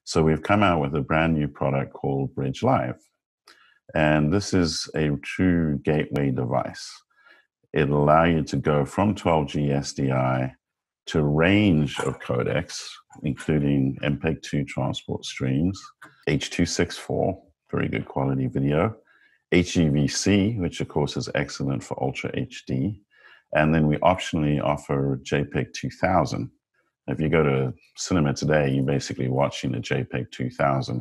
So we've come out with a brand new product called Bridge Live. And this is a true gateway device. It'll allow you to go from 12G SDI to a range of codecs, including MPEG-2 transport streams, H.264, very good quality video, HEVC, which of course is excellent for Ultra HD, and then we optionally offer JPEG 2000. If you go to cinema today, you're basically watching a JPEG 2000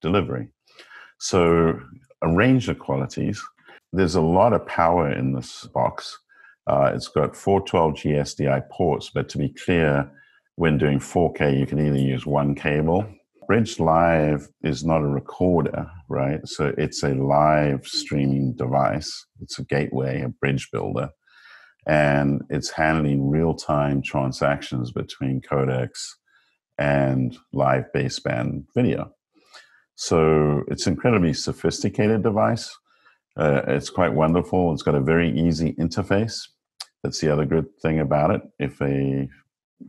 delivery. So a range of qualities. There's a lot of power in this box. It's got 4 12G SDI ports, but to be clear, when doing 4K, you can either use one cable. Bridge Live is not a recorder, right? So it's a live streaming device. It's a gateway, a bridge builder. And it's handling real-time transactions between codecs and live baseband video. So it's an incredibly sophisticated device. It's quite wonderful. It's got a very easy interface. That's the other good thing about it. If a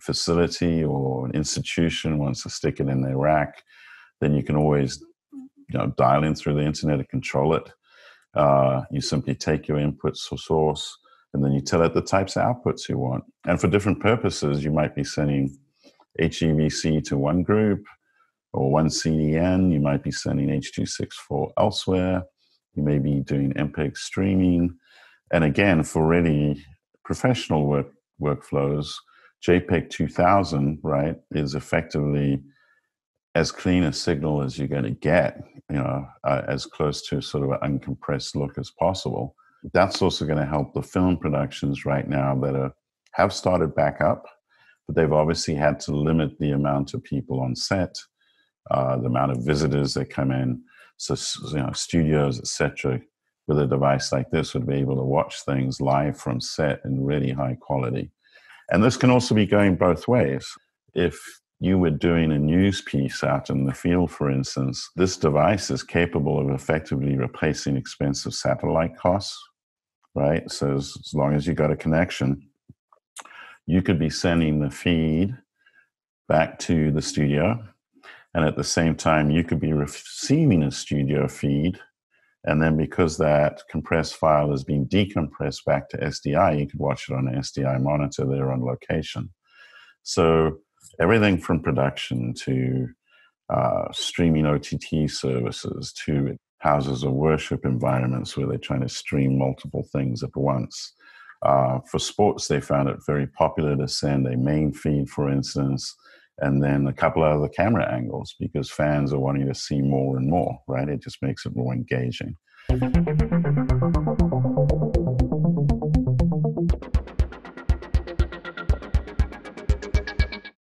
facility or an institution wants to stick it in their rack, then you can always dial in through the internet and control it. You simply take your input source, and then you tell it the types of outputs you want. And for different purposes, you might be sending HEVC to one group or one CDN. You might be sending H.264 elsewhere. You may be doing MPEG streaming. And again, for really professional workflows, JPEG 2000, right, is effectively as clean a signal as you're going to get, as close to sort of an uncompressed look as possible. That's also going to help the film productions right now that have started back up, but they've obviously had to limit the amount of people on set, the amount of visitors that come in. So, studios, etc., with a device like this would be able to watch things live from set in really high quality. And this can also be going both ways. If you were doing a news piece out in the field, for instance, this device is capable of effectively replacing expensive satellite costs, right? So as long as you got a connection, you could be sending the feed back to the studio. And at the same time, you could be receiving a studio feed. And then because that compressed file is being decompressed back to SDI, you could watch it on an SDI monitor there on location. So everything from production to streaming OTT services to houses of worship environments where they're trying to stream multiple things at once. For sports, they found it very popular to send a main feed, for instance, and then a couple of other camera angles because fans are wanting to see more and more, right? It just makes it more engaging.